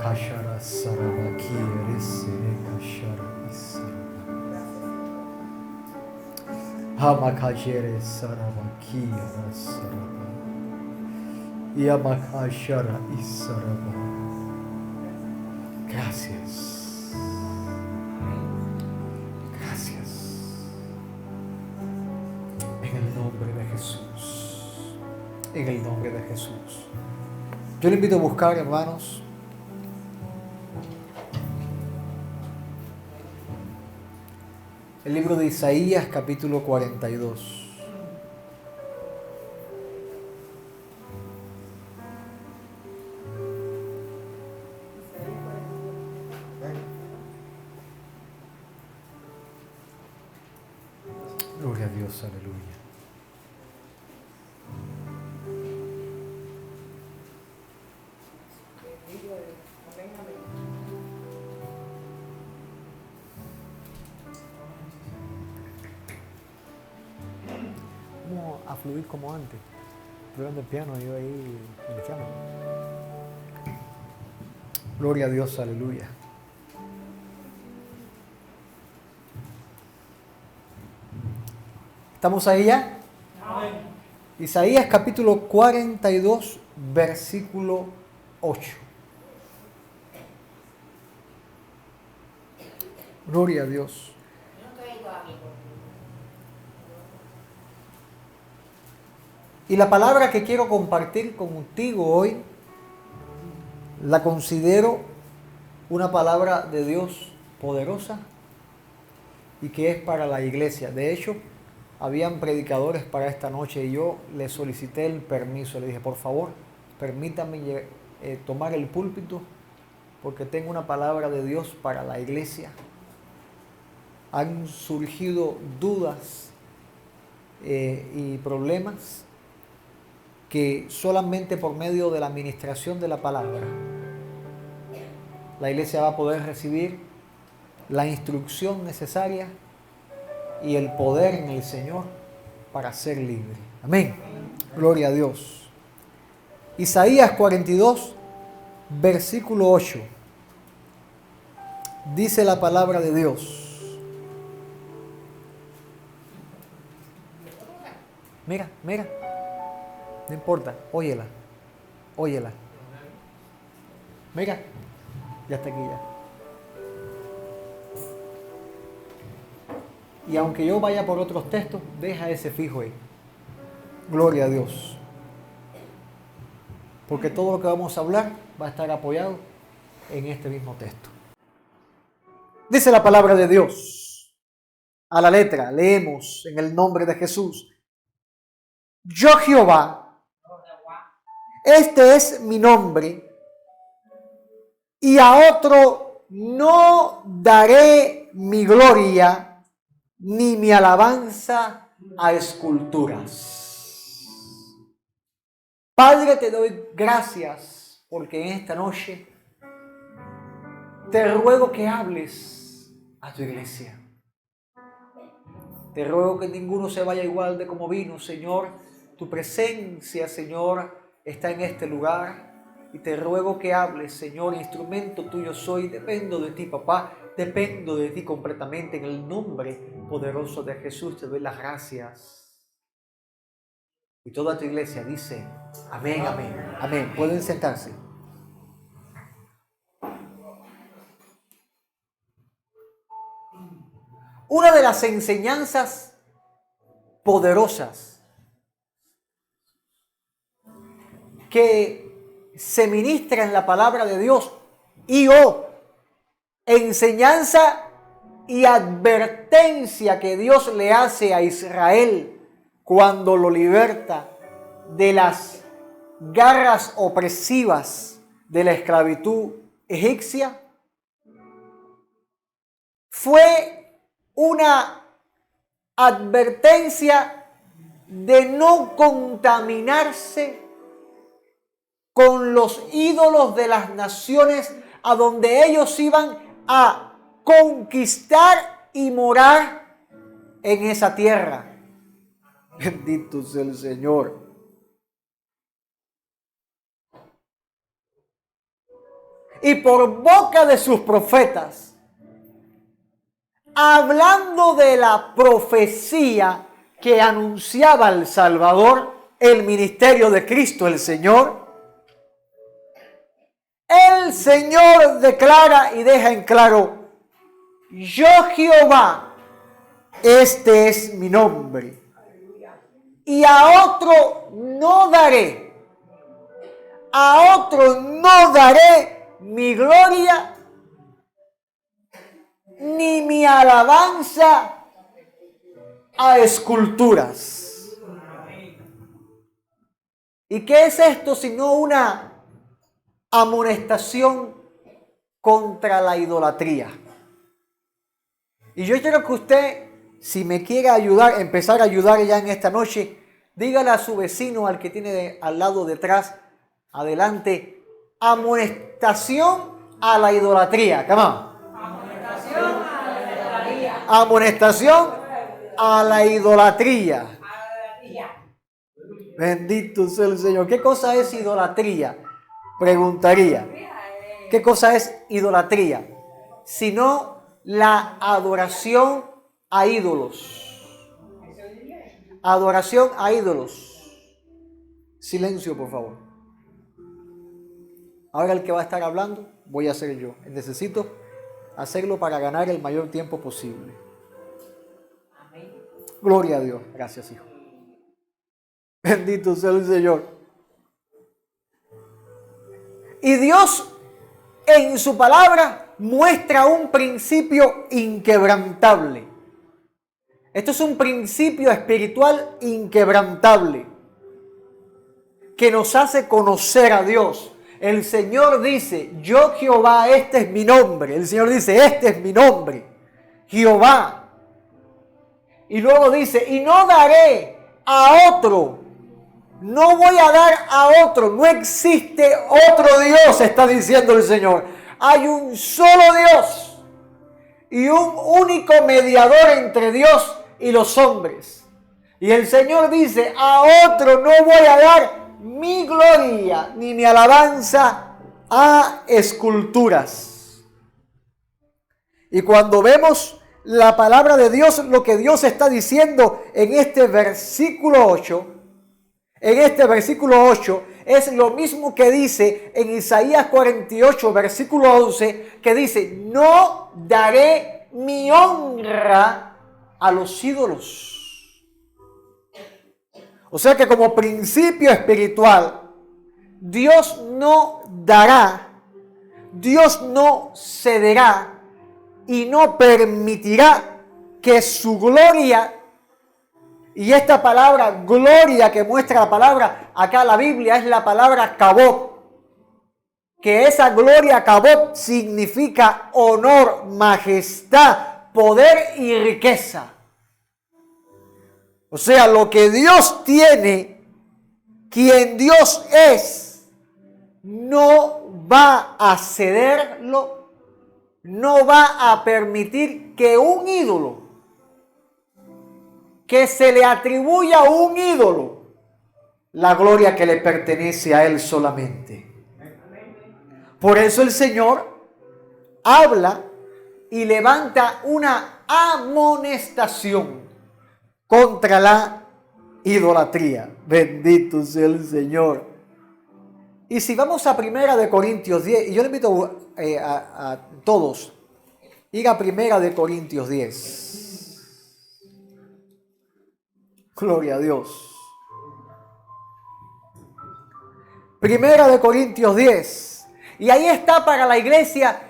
Kashara Sarabaki Resere Kashara Isaraba. Hamakajere Sarabaki Rasaraba. Yamakashara Isaraba. Gracias. Gracias. En el nombre de Jesús. En el nombre de Jesús. Yo le invito a buscar, hermanos, el libro de Isaías, capítulo 42. Gloria a Dios, aleluya. Vamos a fluir como antes. Tocando el piano, yo ahí iniciando. Gloria a Dios, aleluya. ¿Estamos ahí ya? Amén. Isaías capítulo 42, versículo 8. Gloria a Dios. Y la palabra que quiero compartir contigo hoy, la considero una palabra de Dios poderosa y que es para la iglesia. De hecho, habían predicadores para esta noche y yo le solicité el permiso. Le dije, por favor, permítame tomar el púlpito porque tengo una palabra de Dios para la iglesia. Han surgido dudas y problemas que solamente por medio de la administración de la palabra la iglesia va a poder recibir la instrucción necesaria y el poder en el Señor para ser libre. Amén. Gloria a Dios. Isaías 42, versículo 8. Dice la palabra de Dios. Mira, mira. No importa, óyela. Óyela. Mira, ya está aquí ya. Y aunque yo vaya por otros textos, deja ese fijo ahí. Gloria a Dios. Porque todo lo que vamos a hablar va a estar apoyado en este mismo texto. Dice la palabra de Dios. A la letra, leemos en el nombre de Jesús. Yo Jehová, este es mi nombre, y a otro no daré mi gloria, ni mi alabanza a esculturas. Padre, te doy gracias porque en esta noche te ruego que hables a tu iglesia. Te ruego que ninguno se vaya igual de como vino, Señor. Tu presencia, Señor, está en este lugar. Y te ruego que hables, Señor, instrumento tuyo soy. Dependo de ti, papá. Dependo de ti completamente. En el nombre poderoso de Jesús te doy las gracias. Y toda tu iglesia dice, amén, amén, amén. Pueden sentarse. Una de las enseñanzas poderosas que se ministra en la palabra de Dios y enseñanza y advertencia que Dios le hace a Israel cuando lo liberta de las garras opresivas de la esclavitud egipcia, fue una advertencia de no contaminarse con los ídolos de las naciones a donde ellos iban a conquistar y morar en esa tierra. Bendito sea el Señor. y por boca de sus profetas, hablando de la profecía que anunciaba el Salvador, el ministerio de Cristo el Señor, el Señor declara y deja en claro: yo Jehová, este es mi nombre, y a otro no daré, a otro no daré mi gloria, ni mi alabanza a esculturas. ¿Y qué es esto sino una amonestación contra la idolatría? Y yo quiero que usted, si me quiere ayudar, empezar a ayudar ya en esta noche, dígale a su vecino, al que tiene al lado detrás, adelante: amonestación a la idolatría. Come on. Amonestación a la idolatría. Amonestación a la idolatría. Bendito sea el Señor. ¿Qué cosa es idolatría? Preguntaría. ¿Qué cosa es idolatría? Sino la adoración a ídolos. Adoración a ídolos. Silencio, por favor. Ahora el que va a estar hablando voy a ser yo. Necesito hacerlo para ganar el mayor tiempo posible. Gloria a Dios. Gracias, hijo. Bendito sea el Señor. Y Dios en su palabra muestra un principio inquebrantable. Esto es un principio espiritual inquebrantable que nos hace conocer a Dios. El Señor dice: yo Jehová, este es mi nombre. El Señor dice: este es mi nombre, Jehová. Y luego dice: y no daré a otro. No voy a dar a otro. No existe otro Dios, está diciendo el Señor. Hay un solo Dios y un único mediador entre Dios y los hombres. Y el Señor dice: a otro no voy a dar mi gloria ni mi alabanza a esculturas. Y cuando vemos la palabra de Dios, lo que Dios está diciendo en este versículo 8, es lo mismo que dice en Isaías 48, versículo 11, que dice: no daré mi honra a los ídolos. O sea que como principio espiritual, Dios no dará, Dios no cederá y no permitirá que su gloria, y esta palabra gloria que muestra la palabra acá la Biblia es la palabra kabod, que esa gloria kabod significa honor, majestad, poder y riqueza. O sea, lo que Dios tiene, quien Dios es, no va a cederlo, no va a permitir que un ídolo, que se le atribuya a un ídolo la gloria que le pertenece a Él solamente. Por eso el Señor habla y levanta una amonestación contra la idolatría. Bendito sea el Señor. Y si vamos a 1 Corintios 10, y yo le invito a todos ir a 1 Corintios 10. Gloria a Dios. 1 Corintios 10. Y ahí está para la iglesia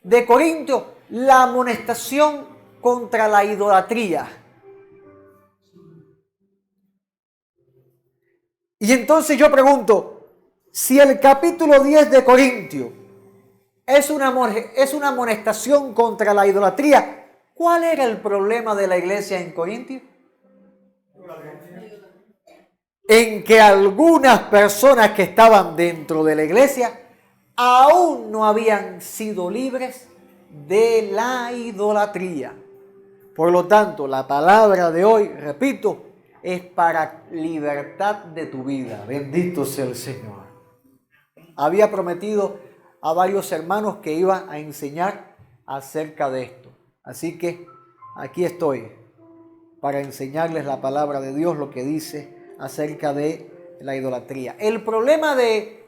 de Corinto la amonestación contra la idolatría. Y entonces yo pregunto, si el capítulo 10 de Corintios es una amonestación contra la idolatría, ¿cuál era el problema de la iglesia en Corintios? En que algunas personas que estaban dentro de la iglesia aún no habían sido libres de la idolatría. Por lo tanto, la palabra de hoy, repito, es para libertad de tu vida. Bendito sea el Señor. Había prometido a varios hermanos que iban a enseñar acerca de esto. Así que aquí estoy para enseñarles la palabra de Dios, lo que dice acerca de la idolatría. El problema de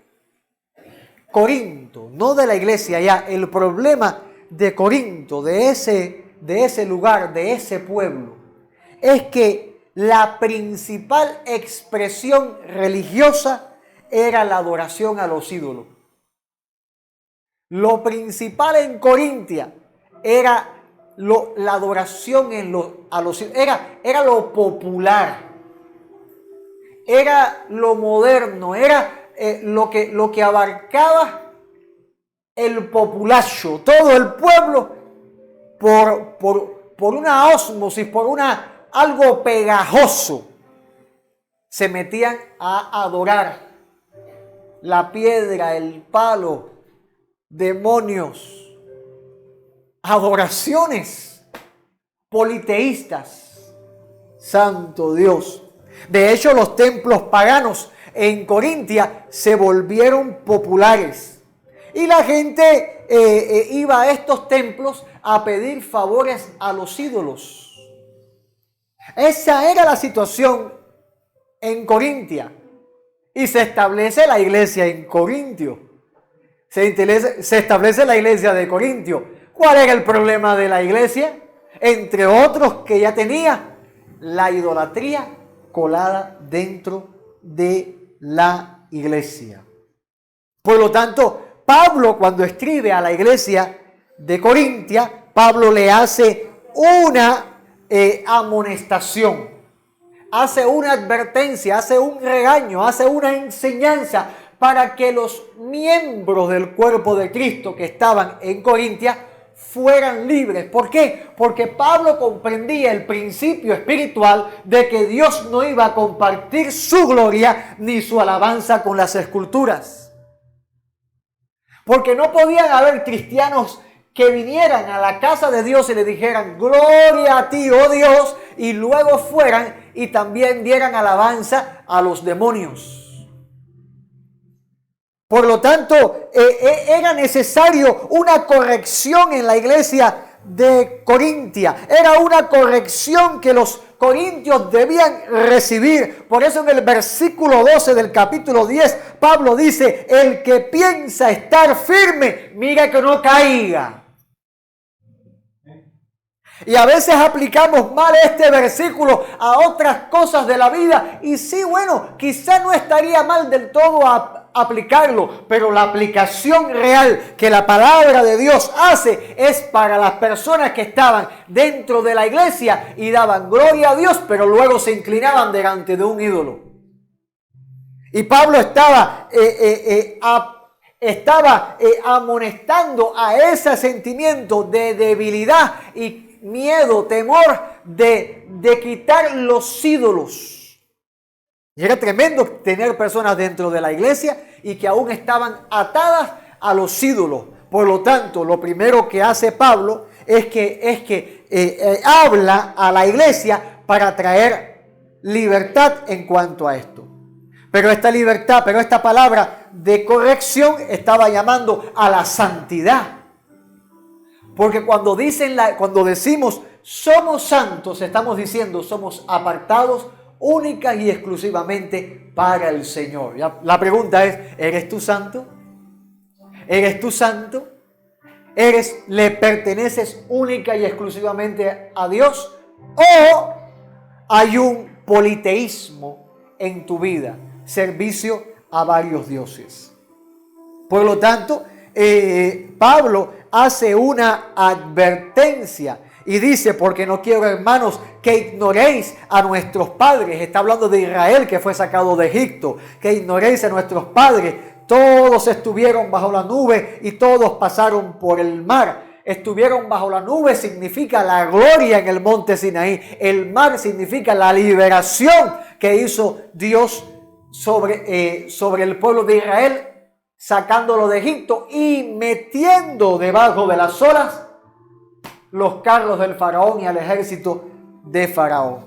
Corinto, no de la iglesia ya, el problema de Corinto, de ese lugar, de ese pueblo, es que la principal expresión religiosa era la adoración a los ídolos. Lo principal en Corintia era la adoración a los ídolos, era lo popular, era lo moderno, era lo que abarcaba el populacho, todo el pueblo, por una ósmosis, por algo pegajoso, se metían a adorar la piedra, el palo, demonios, adoraciones politeístas. Santo Dios. De hecho, los templos paganos en Corintia se volvieron populares y la gente iba a estos templos a pedir favores a los ídolos. Esa era la situación en Corintia y se establece la iglesia en Corintio. Se establece la iglesia de Corintio. ¿Cuál era el problema de la iglesia? Entre otros que ya tenía la idolatría colada dentro de la iglesia. Por lo tanto, Pablo, cuando escribe a la iglesia de Corintia, Pablo le hace una amonestación, hace una advertencia, hace un regaño, hace una enseñanza para que los miembros del cuerpo de Cristo que estaban en Corintia fueran libres. ¿Por qué? Porque Pablo comprendía el principio espiritual de que Dios no iba a compartir su gloria ni su alabanza con las esculturas. Porque no podían haber cristianos que vinieran a la casa de Dios y le dijeran gloria a ti, oh Dios, y luego fueran y también dieran alabanza a los demonios. Por lo tanto, era necesario una corrección en la iglesia de Corintia. Era una corrección que los corintios debían recibir. Por eso en el versículo 12 del capítulo 10, Pablo dice, el que piensa estar firme, mira que no caiga. Y a veces aplicamos mal este versículo a otras cosas de la vida. Y sí, bueno, quizá no estaría mal del todo aplicarlo, pero la aplicación real que la palabra de Dios hace es para las personas que estaban dentro de la iglesia y daban gloria a Dios, pero luego se inclinaban delante de un ídolo. Y Pablo estaba amonestando a ese sentimiento de debilidad y miedo, temor de quitar los ídolos. Y era tremendo tener personas dentro de la iglesia y que aún estaban atadas a los ídolos. Por lo tanto, lo primero que hace Pablo es que habla a la iglesia para traer libertad en cuanto a esto. Pero esta libertad, esta palabra de corrección estaba llamando a la santidad. Porque cuando decimos somos santos, estamos diciendo somos apartados única y exclusivamente para el Señor. La pregunta es, ¿eres tú santo? ¿Eres tú santo? ¿Le perteneces única y exclusivamente a Dios? ¿O hay un politeísmo en tu vida? Servicio a varios dioses. Por lo tanto, Pablo hace una advertencia y dice, porque no quiero, hermanos, que ignoréis a nuestros padres. Está hablando de Israel que fue sacado de Egipto. Que ignoréis a nuestros padres. Todos estuvieron bajo la nube y todos pasaron por el mar. Estuvieron bajo la nube significa la gloria en el monte Sinaí. El mar significa la liberación que hizo Dios sobre el pueblo de Israel, sacándolo de Egipto y metiendo debajo de las olas los carros del faraón y al ejército de faraón.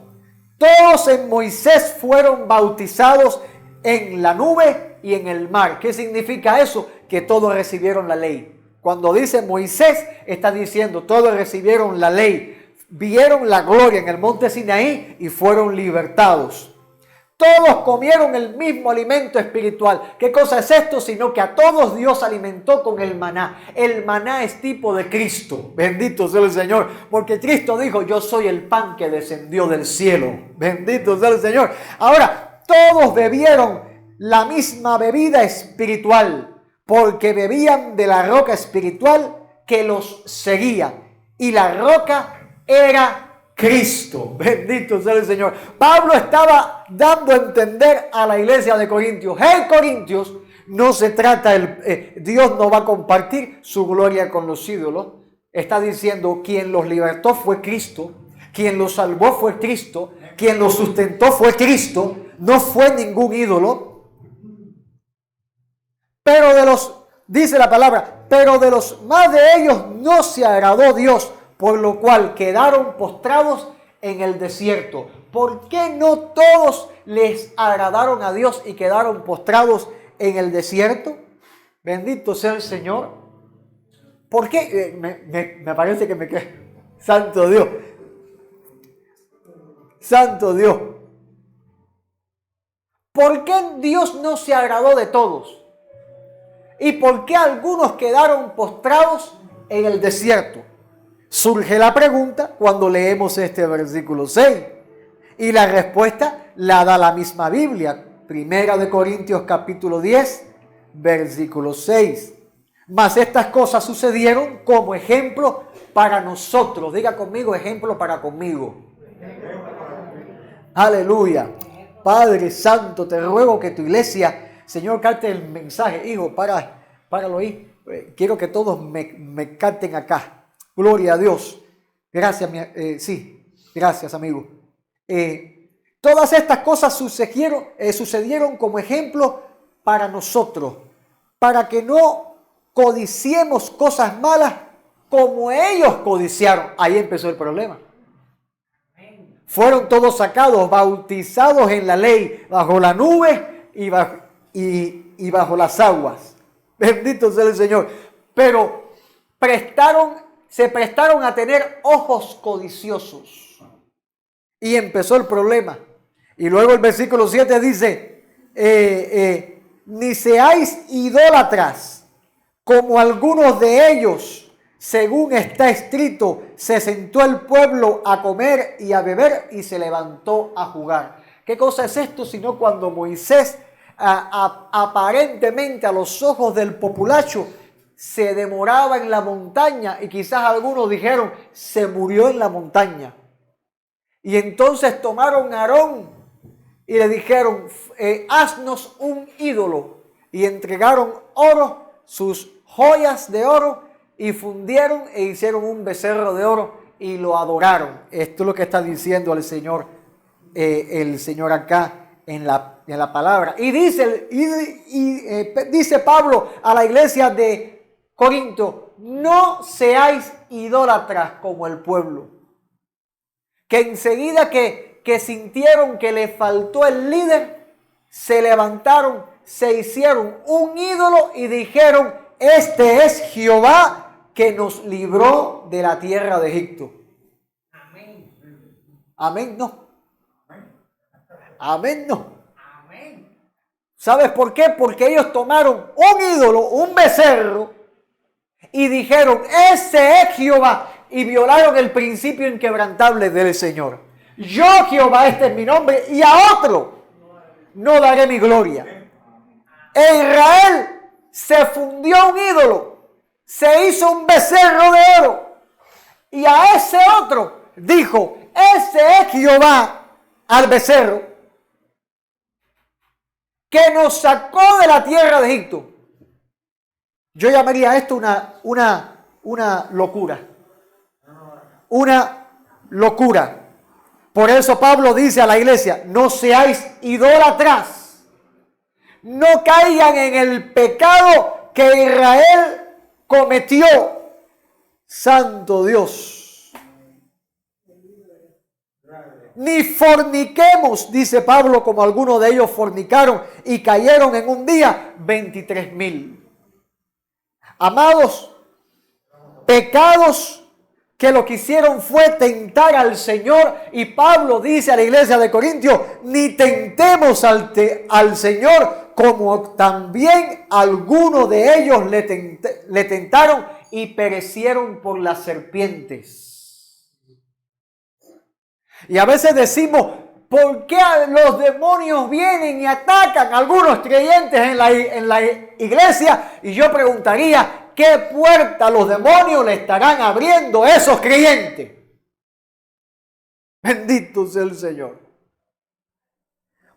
Todos en Moisés fueron bautizados en la nube y en el mar. ¿Qué significa eso? que todos recibieron la ley. Cuando dice Moisés, está diciendo todos recibieron la ley, vieron la gloria en el monte Sinaí y fueron libertados. Todos comieron el mismo alimento espiritual. ¿Qué cosa es esto? Sino que a todos Dios alimentó con el maná. El maná es tipo de Cristo. Bendito sea el Señor. Porque Cristo dijo, yo soy el pan que descendió del cielo. Bendito sea el Señor. Ahora, todos bebieron la misma bebida espiritual. Porque bebían de la roca espiritual que los seguía. Y la roca era Cristo. Bendito sea el Señor. Pablo estaba dando a entender a la iglesia de Corintios. Hey, Corintios, no se trata, Dios no va a compartir su gloria con los ídolos. Está diciendo, quien los libertó fue Cristo. Quien los salvó fue Cristo. Quien los sustentó fue Cristo. No fue ningún ídolo. Pero dice la palabra, pero de los más de ellos no se agradó Dios, por lo cual quedaron postrados en el desierto. ¿Por qué no todos les agradaron a Dios y quedaron postrados en el desierto? Bendito sea el Señor. ¿Por qué? Me parece que me quedé. Santo Dios. Santo Dios. ¿Por qué Dios no se agradó de todos? ¿Y por qué algunos quedaron postrados en el desierto? Surge la pregunta cuando leemos este versículo 6. Y la respuesta la da la misma Biblia. Primera de Corintios capítulo 10, versículo 6. Mas estas cosas sucedieron como ejemplo para nosotros. Diga conmigo, ejemplo para conmigo. Aleluya. Padre Santo, te ruego que tu iglesia, Señor, capte el mensaje. Hijo, páralo ahí. Quiero que todos me capten acá. Gloria a Dios. Gracias, gracias, amigo. Todas estas cosas sucedieron como ejemplo para nosotros, para que no codiciemos cosas malas como ellos codiciaron. Ahí empezó el problema. Fueron todos sacados, bautizados en la ley, bajo la nube y bajo las aguas. Bendito sea el Señor. Pero se prestaron a tener ojos codiciosos. Y empezó el problema. Y luego el versículo 7 dice, ni seáis idólatras, como algunos de ellos, según está escrito, se sentó el pueblo a comer y a beber y se levantó a jugar. ¿Qué cosa es esto? Sino cuando Moisés, aparentemente a los ojos del populacho, se demoraba en la montaña y quizás algunos dijeron, se murió en la montaña. Y entonces tomaron a Aarón y le dijeron, haznos un ídolo. Y entregaron oro, sus joyas de oro, y fundieron e hicieron un becerro de oro y lo adoraron. Esto es lo que está diciendo el Señor acá en la palabra. Y dice Pablo a la iglesia de Corinto, no seáis idólatras como el pueblo, que enseguida que sintieron que le faltó el líder, se levantaron, se hicieron un ídolo y dijeron, este es Jehová que nos libró de la tierra de Egipto. Amén. Amén, no. Amén, no. Amén. ¿Sabes por qué? Porque ellos tomaron un ídolo, un becerro, y dijeron, ese es Jehová, y violaron el principio inquebrantable del Señor. Yo, Jehová, este es mi nombre, y a otro no daré mi gloria. E Israel se fundió un ídolo, se hizo un becerro de oro, y a ese otro dijo, ese es Jehová, al becerro, que nos sacó de la tierra de Egipto. Yo llamaría esto una locura. Una locura. Por eso Pablo dice a la iglesia, no seáis idólatras. No caigan en el pecado que Israel cometió. Santo Dios. Ni forniquemos, dice Pablo, como algunos de ellos fornicaron y cayeron en un día 23,000. Amados, pecados que lo que hicieron fue tentar al Señor. Y Pablo dice a la iglesia de Corintios, ni tentemos al Señor, como también algunos de ellos le tentaron y perecieron por las serpientes. Y a veces decimos, ¿por qué los demonios vienen y atacan a algunos creyentes en la iglesia? Y yo preguntaría, ¿qué puerta los demonios le estarán abriendo a esos creyentes? Bendito sea el Señor.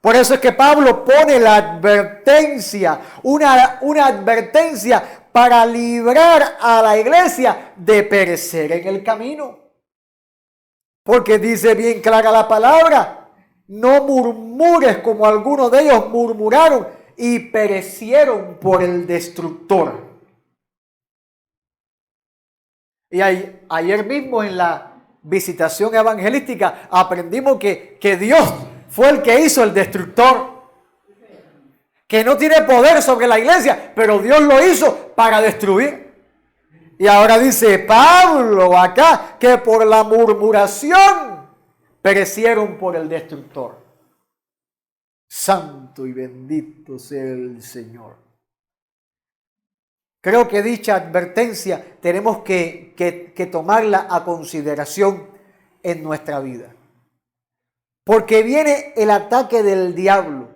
Por eso es que Pablo pone la advertencia, una advertencia para librar a la iglesia de perecer en el camino. Porque dice bien clara la palabra, no murmures como algunos de ellos murmuraron y perecieron por el destructor. Y ayer mismo en la visitación evangelística aprendimos que Dios fue el que hizo el destructor. Que no tiene poder sobre la iglesia, pero Dios lo hizo para destruir. Y ahora dice Pablo acá que por la murmuración perecieron por el destructor. Santo y bendito sea el Señor. Creo que dicha advertencia tenemos que tomarla a consideración en nuestra vida. Porque viene el ataque del diablo.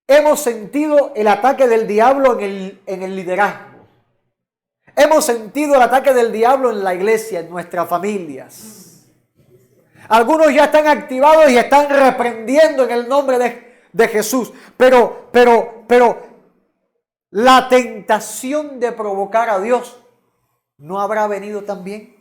Hemos sentido el ataque del diablo en el liderazgo. Hemos sentido el ataque del diablo en la iglesia, en nuestras familias. Algunos ya están activados y están reprendiendo en el nombre de Jesús. Pero la tentación de provocar a Dios ¿no habrá venido también?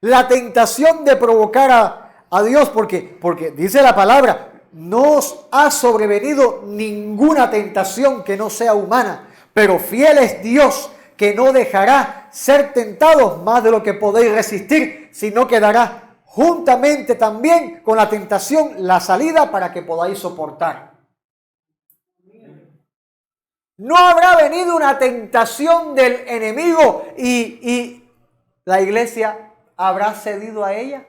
La tentación de provocar a Dios, porque dice la palabra, no os ha sobrevenido ninguna tentación que no sea humana, pero fiel es Dios, que no dejará ser tentados más de lo que podéis resistir, sino que dará juntamente también con la tentación la salida para que podáis soportar. No habrá venido una tentación del enemigo y la iglesia habrá cedido a ella.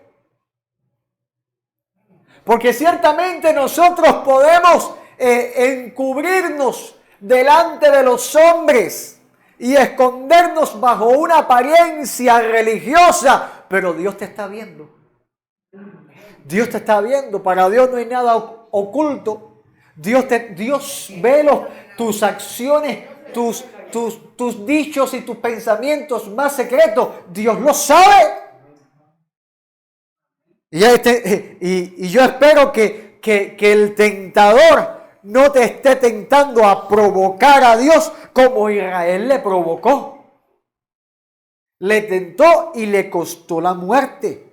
Porque ciertamente nosotros podemos encubrirnos delante de los hombres y escondernos bajo una apariencia religiosa, pero Dios te está viendo. Dios te está viendo. Para Dios no hay nada oculto. Dios ve tus acciones, tus dichos y tus pensamientos más secretos. Dios lo sabe. Y yo espero que el tentador no te esté tentando a provocar a Dios como Israel le provocó. Le tentó y le costó la muerte.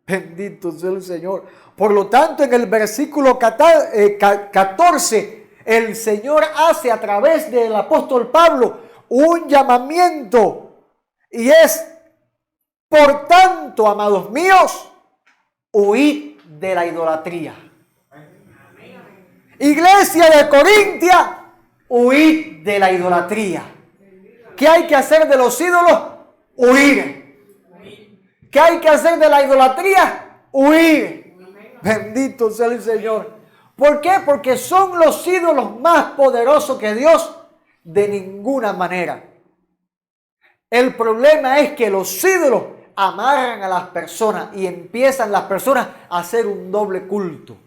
Bendito sea el Señor. Por lo tanto, en el versículo 14, el Señor hace a través del apóstol Pablo un llamamiento. Y es, por tanto, amados míos, huid de la idolatría. Iglesia de Corintia, huid de la idolatría. ¿Qué hay que hacer de los ídolos? Huir. ¿Qué hay que hacer de la idolatría? Huir. Bendito sea el Señor. ¿Por qué? Porque son los ídolos más poderosos que Dios. De ninguna manera. El problema es que los ídolos amarran a las personas y empiezan las personas a hacer un doble culto.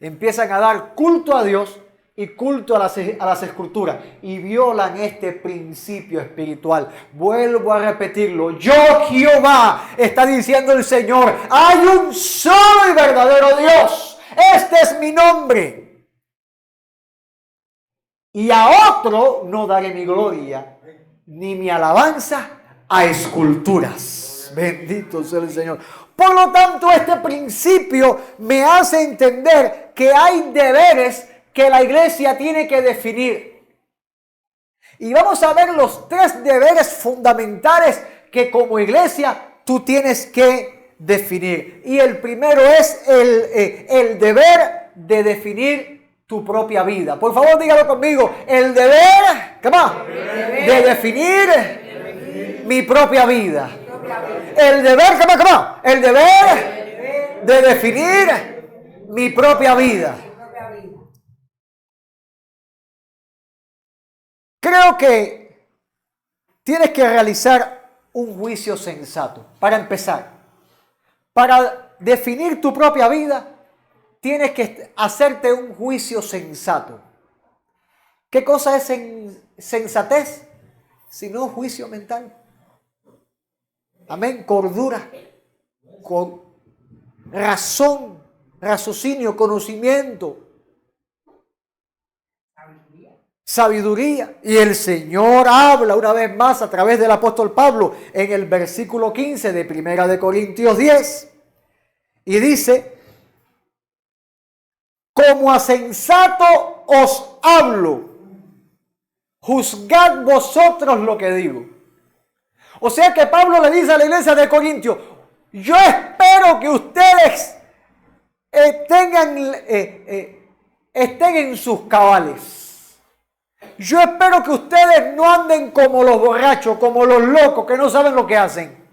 Empiezan a dar culto a Dios y culto a las escrituras y violan este principio espiritual. Vuelvo a repetirlo. Yo, Jehová, está diciendo el Señor, hay un solo y verdadero Dios. Este es mi nombre. Y a otro no daré mi gloria ni mi alabanza a esculturas. Bendito sea el Señor. Por lo tanto, este principio me hace entender que hay deberes que la iglesia tiene que definir. Y vamos a ver los 3 deberes fundamentales que como iglesia tú tienes que definir. Y el primero es el deber de definir tu propia vida. Por favor, dígalo conmigo. El deber, ¿qué más? De definir mi propia vida. El deber, ¿qué más? ¿Qué más? El deber de definir mi propia vida. Creo que tienes que realizar un juicio sensato. Para empezar, para definir tu propia vida, tienes que hacerte un juicio sensato. ¿Qué cosa es sensatez? Sino juicio mental. Amén. Cordura, con razón, raciocinio, conocimiento, sabiduría. Y el Señor habla una vez más a través del apóstol Pablo en el versículo 15 de 1 Corintios 10. Y dice: como a sensato os hablo, juzgad vosotros lo que digo. O sea que Pablo le dice a la iglesia de Corintios: yo espero que ustedes estén en sus cabales. Yo espero que ustedes no anden como los borrachos, como los locos que no saben lo que hacen.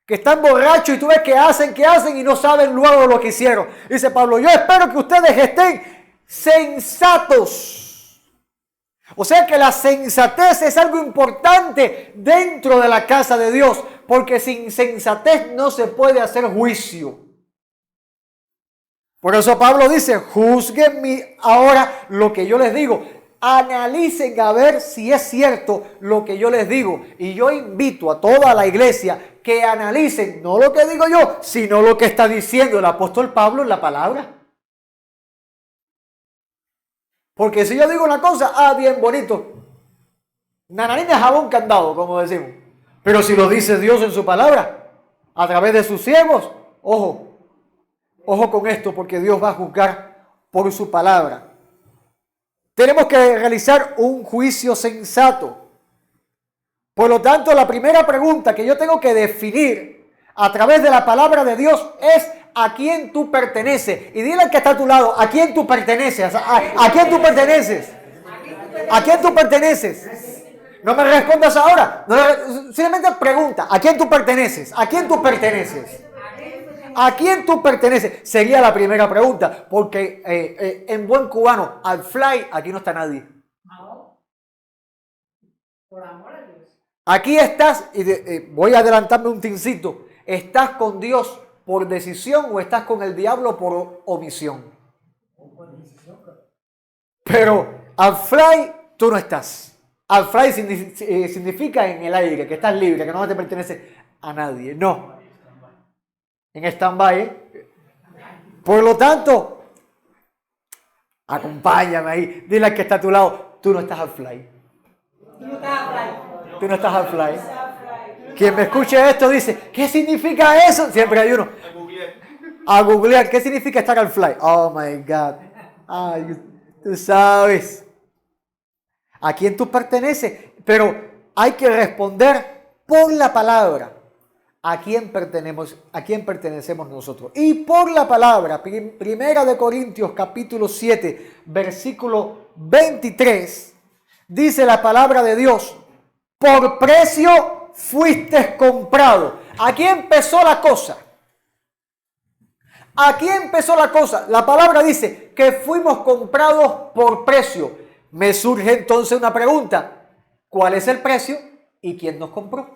Que están borrachos y tú ves que hacen y no saben luego lo que hicieron. Dice Pablo: yo espero que ustedes estén sensatos. O sea que la sensatez es algo importante dentro de la casa de Dios, porque sin sensatez no se puede hacer juicio. Por eso Pablo dice: juzguen ahora lo que yo les digo. Analicen a ver si es cierto lo que yo les digo. Y yo invito a toda la iglesia que analicen no lo que digo yo, sino lo que está diciendo el apóstol Pablo en la palabra. Porque si yo digo una cosa, bien bonito, nananina jabón candado, como decimos. Pero si lo dice Dios en su palabra, a través de sus siervos, ojo con esto, porque Dios va a juzgar por su palabra. Tenemos que realizar un juicio sensato. Por lo tanto, la primera pregunta que yo tengo que definir a través de la palabra de Dios es: ¿a quién tú perteneces? Y dile al que está a tu lado: ¿a quién tú perteneces? ¿A quién tú perteneces? ¿A quién tú perteneces? No me respondas ahora. Simplemente pregunta: ¿a quién tú perteneces? ¿A quién tú perteneces? ¿A quién tú perteneces? Sería la primera pregunta. Porque en buen cubano, al fly, aquí no está nadie. Por amor a Dios. Aquí estás, y voy a adelantarme un tincito. ¿Estás con Dios por decisión o estás con el diablo por omisión? Pero al fly tú no estás. Al fly significa en el aire, que estás libre, que no te pertenece a nadie. No. En stand-by. Por lo tanto, acompáñame ahí. Dile al que está a tu lado: tú no estás al fly. Tú no estás al fly. Tú no estás al fly. Quien me escuche esto dice: ¿qué significa eso? Siempre hay uno. A googlear. ¿Qué significa estar al fly? Oh my God. Ay, tú sabes. ¿A quién tú perteneces? Pero hay que responder por la palabra. ¿A quién pertenecemos nosotros? Y por la palabra, 1 Corintios capítulo 7, versículo 23, dice la palabra de Dios: por precio fuiste comprado. Aquí empezó la cosa. Aquí empezó la cosa. La palabra dice que fuimos comprados por precio. Me surge entonces una pregunta: ¿cuál es el precio y quién nos compró?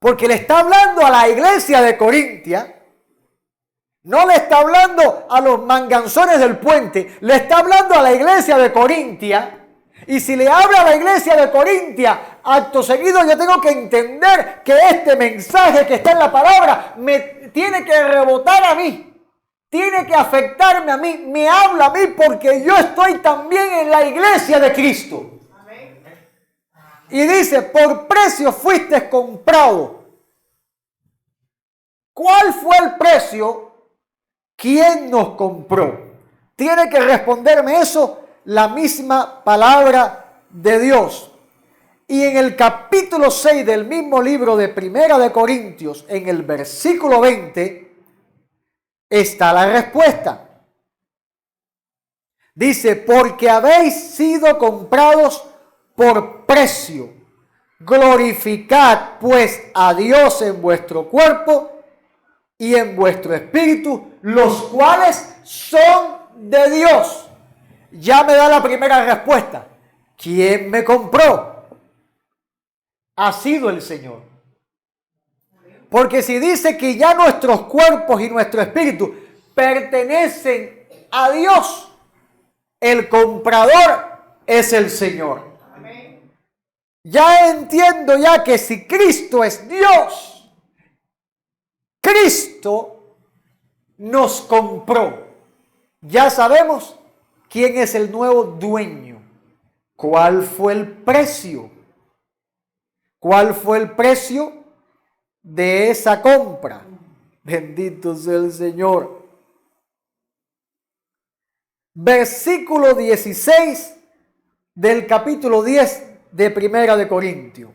Porque le está hablando a la iglesia de Corintia, no le está hablando a los manganzones del puente, le está hablando a la iglesia de Corintia. Y si le habla a la iglesia de Corintia, acto seguido yo tengo que entender que este mensaje que está en la palabra me tiene que rebotar a mí, tiene que afectarme a mí, me habla a mí porque yo estoy también en la iglesia de Cristo. Y dice: por precio fuiste comprado. ¿Cuál fue el precio? ¿Quién nos compró? Tiene que responderme eso la misma palabra de Dios. Y en el capítulo 6 del mismo libro de 1 Corintios, en el versículo 20, está la respuesta. Dice, porque habéis sido comprados por precio. Glorificad pues a Dios en vuestro cuerpo y en vuestro espíritu, los cuales son de Dios. Ya me da la primera respuesta. ¿Quién me compró? Ha sido el Señor. Porque si dice que ya nuestros cuerpos y nuestro espíritu pertenecen a Dios, el comprador es el Señor. Ya entiendo ya que si Cristo es Dios, Cristo nos compró. Ya sabemos quién es el nuevo dueño. ¿Cuál fue el precio? ¿Cuál fue el precio de esa compra? Bendito sea el Señor. Versículo 16 del capítulo 10 de Primera de Corintios.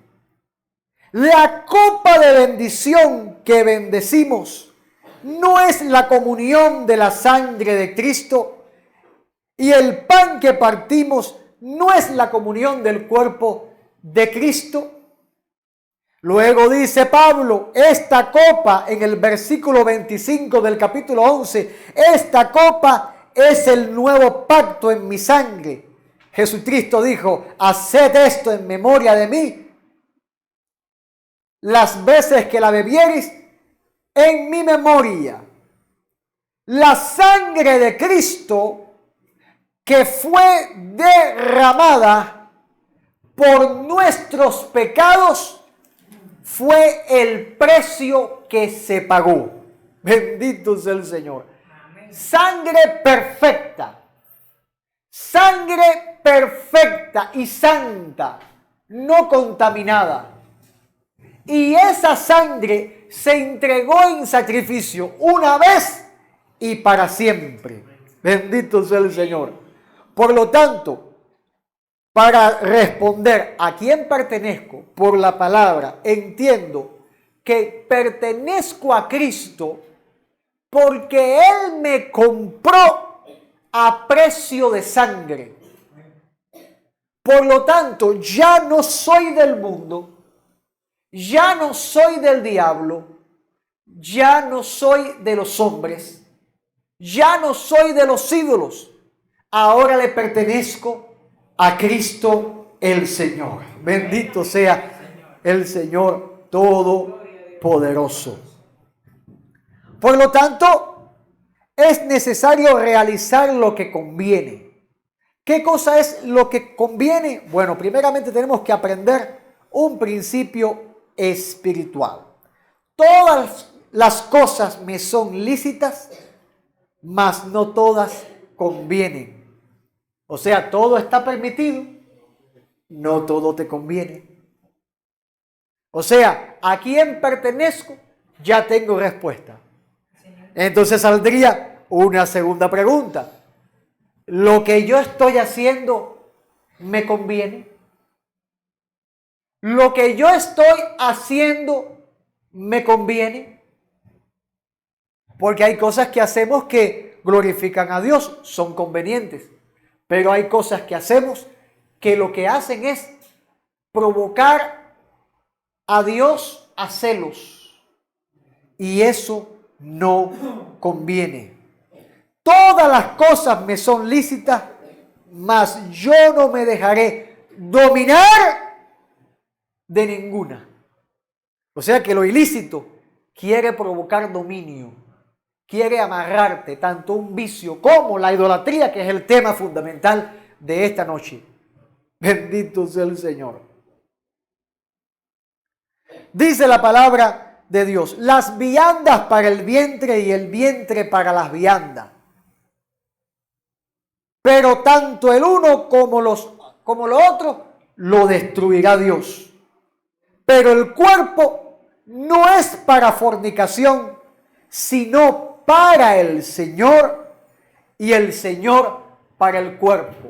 La copa de bendición que bendecimos no es la comunión de la sangre de Cristo, y el pan que partimos no es la comunión del cuerpo de Cristo. Luego dice Pablo, esta copa, en el versículo 25 del capítulo 11, esta copa es el nuevo pacto en mi sangre. Jesucristo dijo, haced esto en memoria de mí las veces que la bebiereis en mi memoria. La sangre de Cristo que fue derramada por nuestros pecados fue el precio que se pagó. Bendito sea el Señor. Sangre perfecta. Sangre perfecta y santa, no contaminada. Y esa sangre se entregó en sacrificio una vez y para siempre. Bendito sea el Señor. Por lo tanto, para responder a quién pertenezco por la palabra, entiendo que pertenezco a Cristo porque Él me compró a precio de sangre. Por lo tanto, ya no soy del mundo, ya no soy del diablo, ya no soy de los hombres, ya no soy de los ídolos. Ahora le pertenezco a Cristo el Señor. Bendito sea el Señor Todopoderoso. Por lo tanto, es necesario realizar lo que conviene. ¿Qué cosa es lo que conviene? Bueno, primeramente tenemos que aprender un principio espiritual. Todas las cosas me son lícitas, mas no todas convienen. O sea, todo está permitido, no todo te conviene. O sea, ¿a quién pertenezco? Ya tengo respuesta. Entonces saldría una segunda pregunta. ¿Lo que yo estoy haciendo me conviene? ¿Lo que yo estoy haciendo me conviene? Porque hay cosas que hacemos que glorifican a Dios, son convenientes. Pero hay cosas que hacemos que lo que hacen es provocar a Dios a celos. Y eso no conviene. Todas las cosas me son lícitas, mas yo no me dejaré dominar de ninguna. O sea que lo ilícito quiere provocar dominio, quiere amarrarte, tanto un vicio como la idolatría, que es el tema fundamental de esta noche. Bendito sea el Señor. Dice la palabra de Dios, las viandas para el vientre y el vientre para las viandas. Pero tanto el uno como lo otro lo destruirá Dios. Pero el cuerpo no es para fornicación, sino para el Señor, y el Señor para el cuerpo.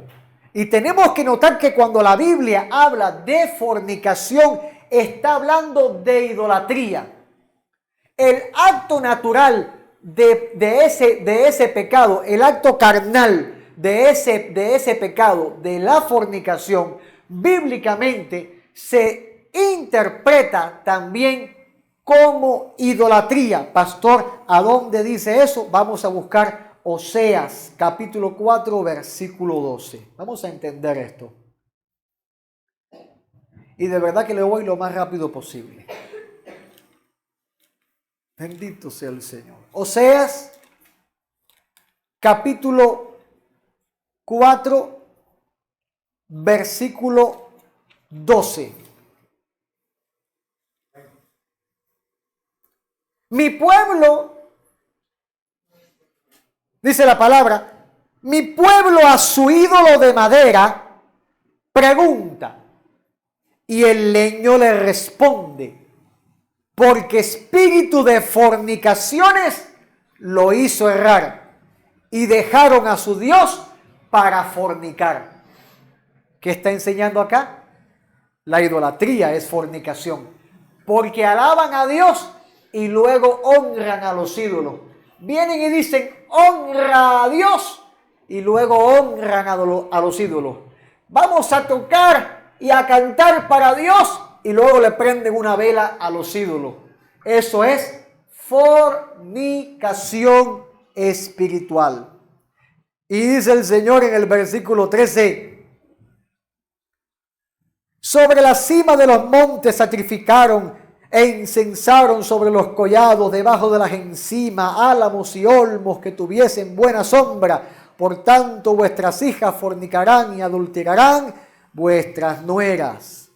Y tenemos que notar que cuando la Biblia habla de fornicación, está hablando de idolatría. El acto natural de ese pecado, el acto carnal de ese pecado, de la fornicación, bíblicamente se interpreta también como idolatría. Pastor, ¿a dónde dice eso? Vamos a buscar Oseas, capítulo 4, versículo 12. Vamos a entender esto. Y de verdad que le voy lo más rápido posible. Bendito sea el Señor. Oseas, capítulo 4, versículo 12. Mi pueblo, dice la palabra, mi pueblo a su ídolo de madera pregunta, y el leño le responde, porque espíritu de fornicaciones lo hizo errar, y dejaron a su Dios para fornicar. ¿Qué está enseñando acá? La idolatría es fornicación, porque alaban a Dios y luego honran a los ídolos. Vienen y dicen, honra a Dios, y luego honran a los ídolos. Vamos a tocar y a cantar para Dios, y luego le prenden una vela a los ídolos. Eso es fornicación espiritual. Y dice el Señor en el versículo 13, sobre la cima de los montes sacrificaron e incensaron sobre los collados, debajo de las encimas, álamos y olmos que tuviesen buena sombra. Por tanto, vuestras hijas fornicarán y adulterarán vuestras nueras.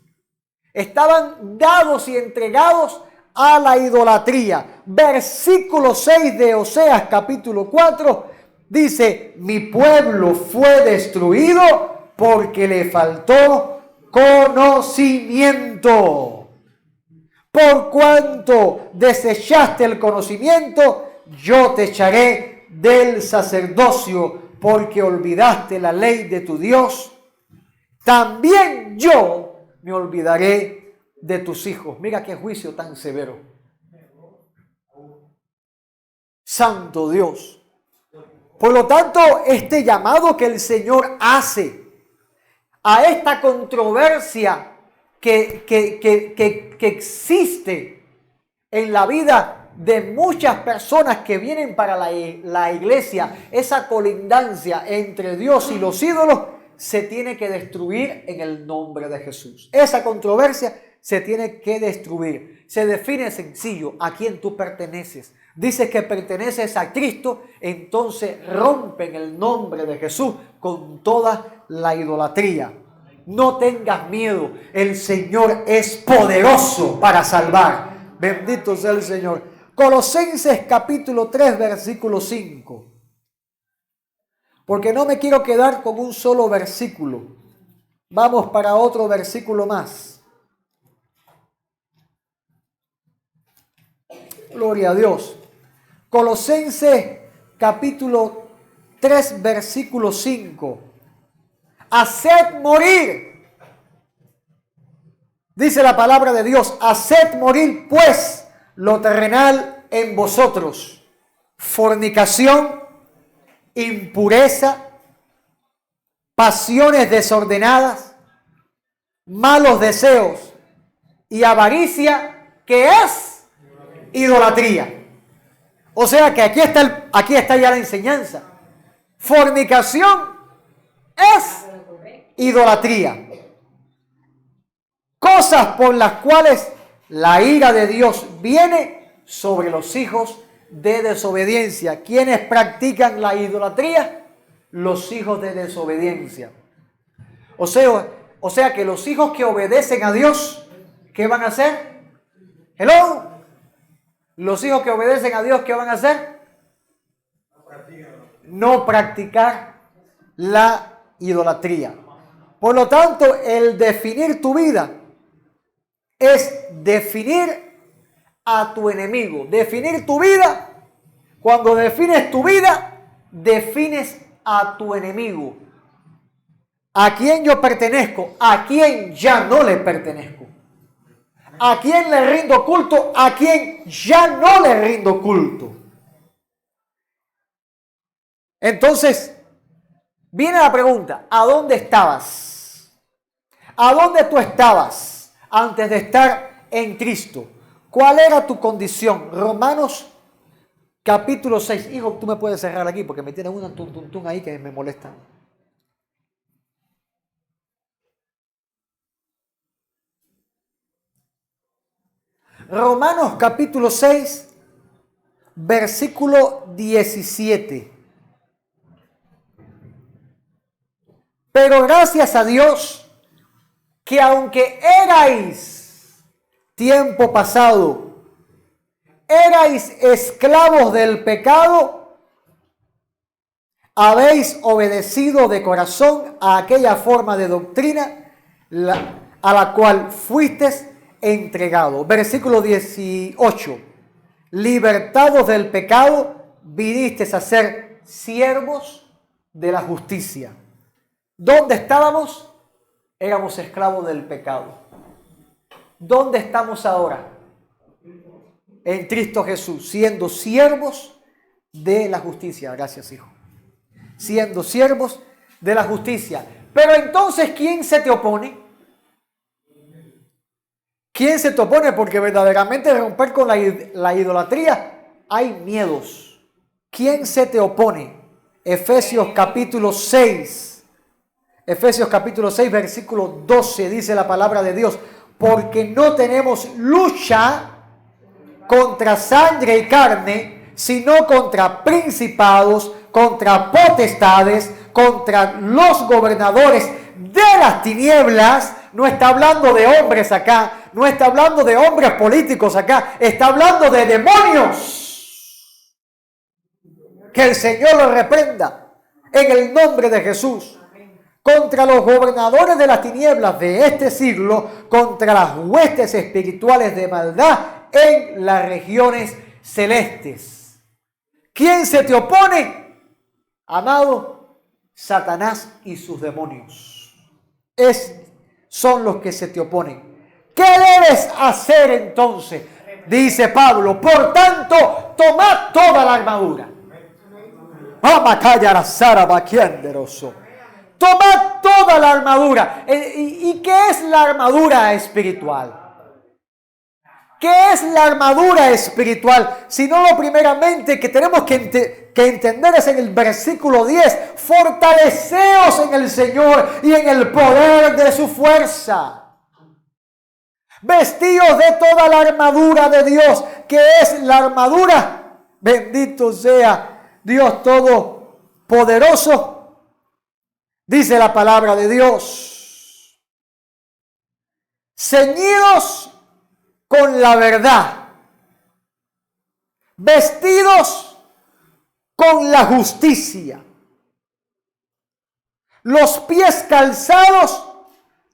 Estaban dados y entregados a la idolatría. Versículo 6 de Oseas capítulo 4 dice, mi pueblo fue destruido porque le faltó conocimiento. Por cuanto desechaste el conocimiento, yo te echaré del sacerdocio, porque olvidaste la ley de tu Dios. También yo me olvidaré de tus hijos. Mira qué juicio tan severo. Santo Dios. Por lo tanto, este llamado que el Señor hace a esta controversia que existe en la vida de muchas personas que vienen para la iglesia, esa colindancia entre Dios y los ídolos, se tiene que destruir en el nombre de Jesús. Esa controversia se tiene que destruir. Se define sencillo: a quién tú perteneces. Dices que perteneces a Cristo, entonces rompe en el nombre de Jesús con toda la idolatría. No tengas miedo, el Señor es poderoso para salvar. Bendito sea el Señor. Colosenses capítulo 3, versículo 5. Porque no me quiero quedar con un solo versículo. Vamos para otro versículo más. Gloria a Dios. Colosenses capítulo 3, versículo 5. Haced morir, dice la palabra de Dios, haced morir pues lo terrenal en vosotros: fornicación, impureza, pasiones desordenadas, malos deseos y avaricia, que es idolatría. O sea que aquí está ya la enseñanza. Fornicación es idolatría. Cosas por las cuales la ira de Dios viene sobre los hijos de desobediencia. ¿Quiénes practican la idolatría? Los hijos de desobediencia. O sea que los hijos que obedecen a Dios, ¿qué van a hacer? Hello. Los hijos que obedecen a Dios, ¿qué van a hacer? No practicar la idolatría. Por lo tanto, el definir tu vida es definir a tu enemigo. Definir tu vida, cuando defines tu vida, defines a tu enemigo. ¿A quién yo pertenezco? ¿A quién ya no le pertenezco? ¿A quién le rindo culto? ¿A quién ya no le rindo culto? Entonces, Viene la pregunta, ¿a dónde estabas? ¿A dónde tú estabas antes de estar en Cristo? ¿Cuál era tu condición? Romanos capítulo 6. Hijo, tú me puedes cerrar aquí porque me tiene una tun ahí que me molesta. Romanos capítulo 6, versículo 17. Pero gracias a Dios que aunque erais tiempo pasado, erais esclavos del pecado, habéis obedecido de corazón a aquella forma de doctrina a la cual fuisteis entregado. Versículo 18. Libertados del pecado, vinisteis a ser siervos de la justicia. ¿Dónde estábamos? Éramos esclavos del pecado. ¿Dónde estamos ahora? En Cristo Jesús, siendo siervos de la justicia. Gracias, hijo. Siendo siervos de la justicia. Pero entonces, ¿quién se te opone? ¿Quién se te opone? Porque verdaderamente romper con la idolatría hay miedos. ¿Quién se te opone? Efesios capítulo 6. Efesios capítulo 6, versículo 12, dice la palabra de Dios. Porque no tenemos lucha contra sangre y carne, sino contra principados, contra potestades, contra los gobernadores de las tinieblas. No está hablando de hombres acá, no está hablando de hombres políticos acá, está hablando de demonios. Que el Señor los reprenda en el nombre de Jesús. Contra los gobernadores de las tinieblas de este siglo, contra las huestes espirituales de maldad en las regiones celestes. ¿Quién se te opone? Amado, Satanás y sus demonios. Son los que se te oponen. ¿Qué debes hacer entonces? Dice Pablo, por tanto, tomad toda la armadura. Tomad toda la armadura. ¿Y qué es la armadura espiritual? ¿Qué es la armadura espiritual? Sino lo primeramente que tenemos que entender es en el versículo 10. Fortaleceos en el Señor y en el poder de su fuerza. Vestíos de toda la armadura de Dios. ¿Qué es la armadura? Bendito sea Dios Todopoderoso. Dice la palabra de Dios. Ceñidos con la verdad, vestidos con la justicia, los pies calzados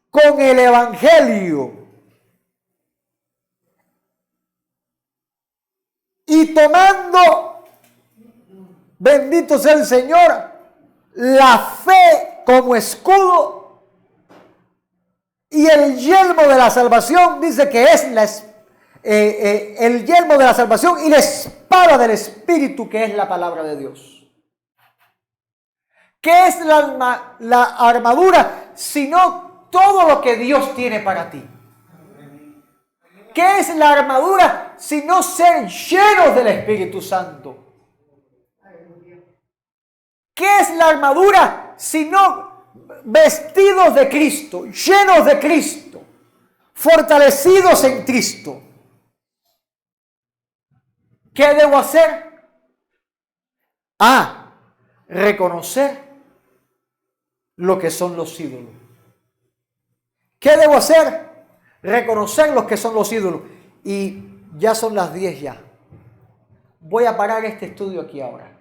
con el evangelio y tomando, bendito sea el Señor, la fe como escudo y el yelmo de la salvación. Dice que es el yelmo de la salvación y la espada del Espíritu, que es la palabra de Dios. ¿Qué es la armadura? Sino todo lo que Dios tiene para ti. ¿Qué es la armadura? Sino ser llenos del Espíritu Santo. ¿Qué es la armadura? Sino vestidos de Cristo, llenos de Cristo, fortalecidos en Cristo. ¿Qué debo hacer? Reconocer lo que son los ídolos. ¿Qué debo hacer? Reconocer lo que son los ídolos. Y ya son las 10 ya. Voy a parar este estudio aquí ahora.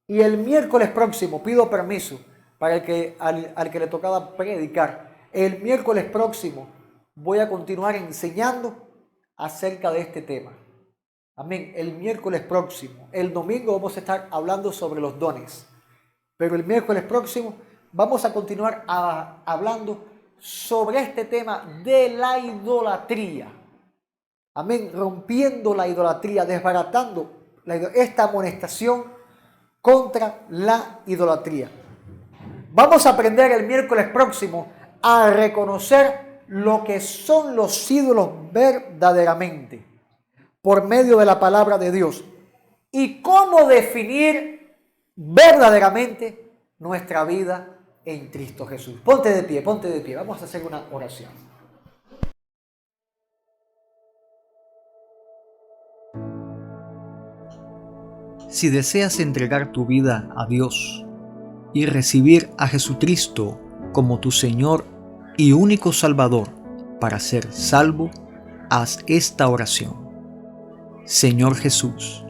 Y el miércoles próximo, pido permiso para al que le tocaba predicar. El miércoles próximo voy a continuar enseñando acerca de este tema. Amén. El miércoles próximo. El domingo vamos a estar hablando sobre los dones. Pero el miércoles próximo vamos a continuar hablando sobre este tema de la idolatría. Amén. Rompiendo la idolatría, desbaratando esta amonestación contra la idolatría. Vamos a aprender el miércoles próximo a reconocer lo que son los ídolos verdaderamente por medio de la palabra de Dios y cómo definir verdaderamente nuestra vida en Cristo Jesús. Ponte de pie, vamos a hacer una oración. Si deseas entregar tu vida a Dios y recibir a Jesucristo como tu Señor y único Salvador para ser salvo, haz esta oración. Señor Jesús,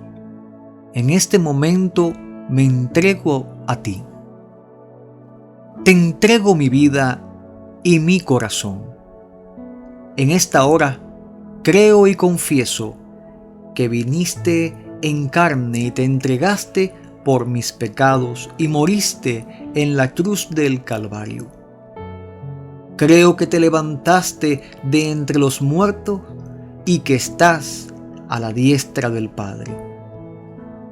en este momento me entrego a ti. Te entrego mi vida y mi corazón. En esta hora creo y confieso que viniste en carne y te entregaste por mis pecados y moriste en la cruz del Calvario. Creo que te levantaste de entre los muertos y que estás a la diestra del Padre.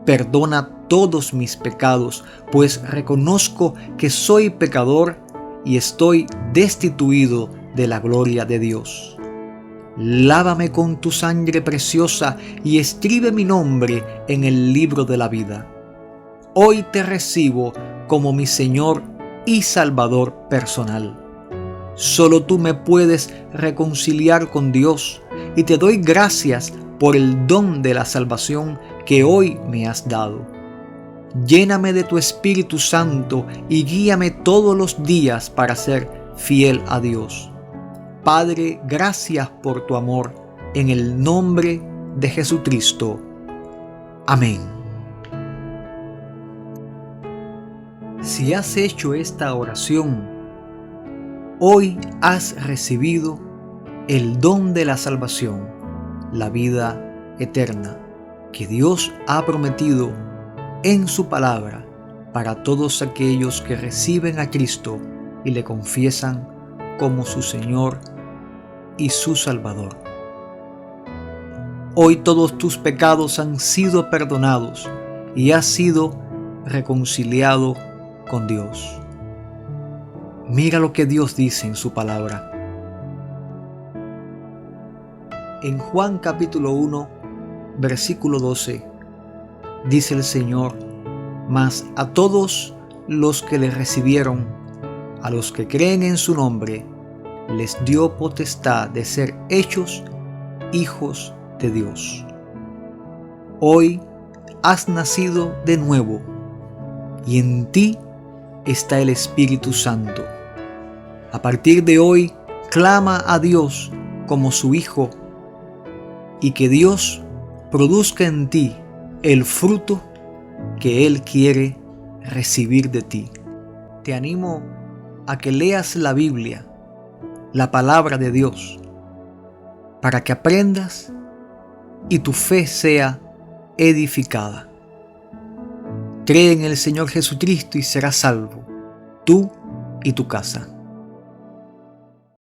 Perdona todos mis pecados, pues reconozco que soy pecador y estoy destituido de la gloria de Dios. Lávame con tu sangre preciosa y escribe mi nombre en el libro de la vida. Hoy te recibo como mi Señor y Salvador personal. Solo tú me puedes reconciliar con Dios y te doy gracias por el don de la salvación que hoy me has dado. Lléname de tu Espíritu Santo y guíame todos los días para ser fiel a Dios. Padre, gracias por tu amor, en el nombre de Jesucristo. Amén. Si has hecho esta oración, hoy has recibido el don de la salvación, la vida eterna, que Dios ha prometido en su palabra para todos aquellos que reciben a Cristo y le confiesan como su Señor y su Salvador. Hoy todos tus pecados han sido perdonados y has sido reconciliado con Dios. Mira lo que Dios dice en su palabra. En Juan capítulo 1, versículo 12, dice el Señor: mas a todos los que le recibieron, a los que creen en su nombre, les dio potestad de ser hechos hijos de Dios. Hoy has nacido de nuevo y en ti está el Espíritu Santo. A partir de hoy, clama a Dios como su Hijo y que Dios produzca en ti el fruto que Él quiere recibir de ti. Te animo a que leas la Biblia, la palabra de Dios, para que aprendas y tu fe sea edificada. Cree en el Señor Jesucristo y serás salvo, tú y tu casa.